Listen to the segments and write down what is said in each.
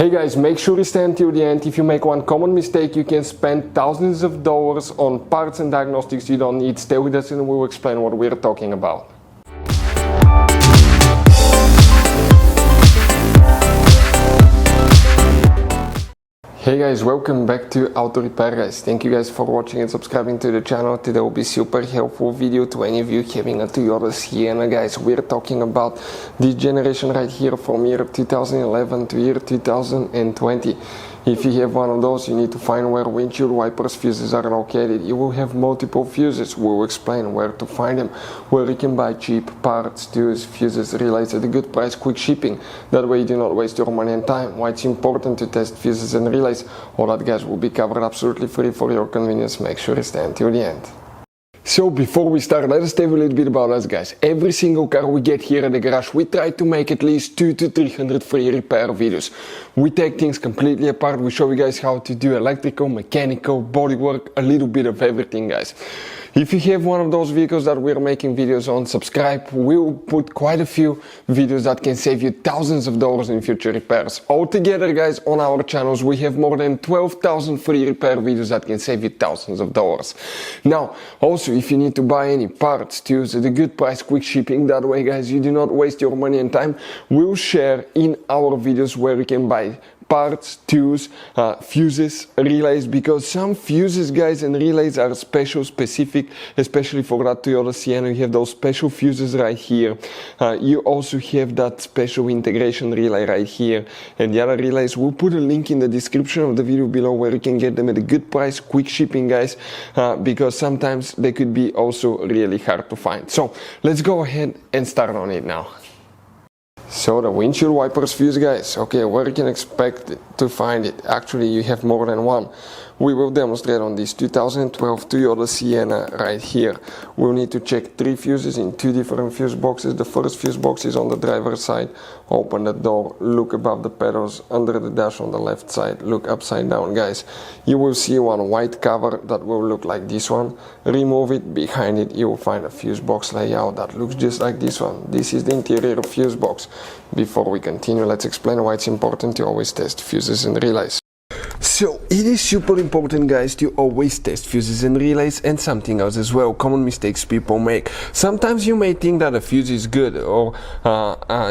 Hey guys, make sure you stay until the end. If you make one common mistake, you can spend thousands of dollars on parts and diagnostics you don't need. Stay with us and we'll explain what we're talking about. Hey guys, welcome back to Auto Repair guys. Thank you guys for watching and subscribing to the channel. Today will be super helpful video to any of you having a Toyota Sienna guys. We're talking about this generation right here from year 2011 to year 2020. If you have one of those, you need to find where windshield wipers fuses are located. You will have multiple fuses. We'll explain where to find them, where you can buy cheap parts, tools, fuses, relays at a good price, quick shipping. That way you do not waste your money and time. Why it's important to test fuses and relays. All that guys will be covered absolutely free for your convenience. Make sure you stay until the end. So before we start, let us tell you a little bit about us guys. Every single car we get here at the garage, we try to make at least 200 to 300 free repair videos. We take things completely apart. We show you guys how to do electrical, mechanical, bodywork, a little bit of everything guys. If you have one of those vehicles that we're making videos on, subscribe. We'll put quite a few videos that can save you thousands of dollars in future repairs. Altogether guys, on our channels we have more than 12,000 free repair videos that can save you thousands of dollars. Now also, if you need to buy any parts, tools at a good price, quick shipping, that way guys you do not waste your money and time, we'll share in our videos where you can buy parts, tools, fuses, relays, because some fuses guys and relays are specific, especially for that Toyota Sienna. You have those special fuses right here. You also have that special integration relay right here, and the other relays, we'll put a link in the description of the video below where you can get them at a good price, quick shipping guys, because sometimes they could be also really hard to find. So let's go ahead and start on it now. So the windshield wipers fuse guys, okay, where you can expect to find it. Actually you have more than one. We will demonstrate on this 2012 Toyota Sienna right here. We'll need to check 3 fuses in 2 different fuse boxes. The first fuse box is on the driver's side. Open the door, look above the pedals, under the dash on the left side, look upside down guys. You will see one white cover that will look like this one. Remove it. Behind it you will find a fuse box layout that looks just like this one. This is the interior fuse box. Before we continue, let's explain why it's important to always test fuses and relays. So it is super important guys to always test fuses and relays, and something else as well, common mistakes people make. Sometimes you may think that a fuse is good, or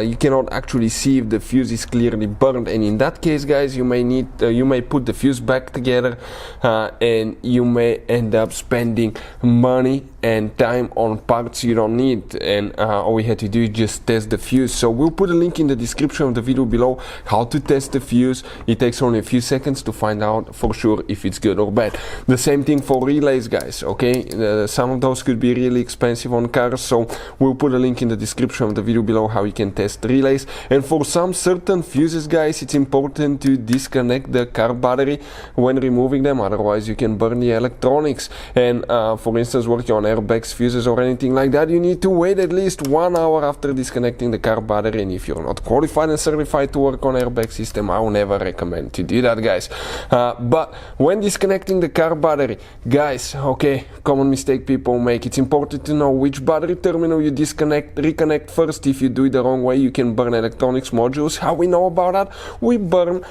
you cannot actually see if the fuse is clearly burned, and in that case guys you may put the fuse back together, and you may end up spending money and time on parts you don't need, and all we had to do is just test the fuse. So we'll put a link in the description of the video below how to test the fuse. It takes only a few seconds to find out for sure if it's good or bad. The same thing for relays guys, okay? Some of those could be really expensive on cars, so we'll put a link in the description of the video below how you can test relays. And for some certain fuses guys, it's important to disconnect the car battery when removing them, otherwise you can burn the electronics. And for instance, working on airbags, fuses or anything like that, you need to wait at least 1 hour after disconnecting the car battery. And if you're not qualified and certified to work on airbag system, I will never recommend to do that guys. But when disconnecting the car battery guys, okay, common mistake people make, it's important to know which battery terminal you reconnect first. If you do it the wrong way, you can burn electronics modules. How we know about that? We burn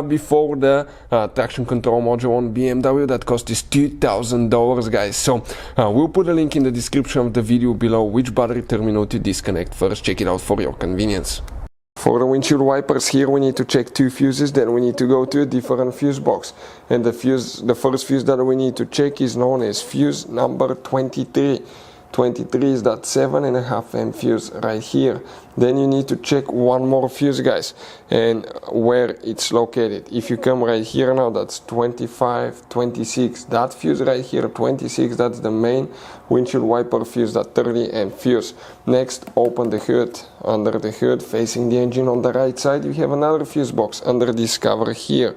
before the traction control module on BMW that cost us $2,000 guys. So we'll put a link in the description of the video below which battery terminal to disconnect first. Check it out for your convenience. For the windshield wipers here we need to check 2 fuses, then we need to go to a different fuse box. And the first fuse that we need to check is known as fuse number 23. 23 is that 7.5 amp fuse right here. Then you need to check one more fuse guys, and where it's located. If you come right here now, that's 25, 26, that fuse right here, 26, that's the main windshield wiper fuse, that 30 amp fuse. Next, open the hood. Under the hood, facing the engine on the right side, you have another fuse box under this cover here.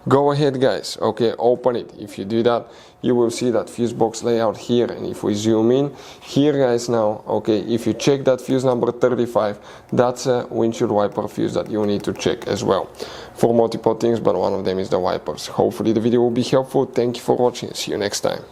Go ahead guys, okay, open it. If you do that, you will see that fuse box layout here. And if we zoom in here guys now, okay, if you check that fuse number 35, that's a windshield wiper fuse that you need to check as well, for multiple things, but one of them is the wipers. Hopefully the video will be helpful. Thank you for watching. See you next time.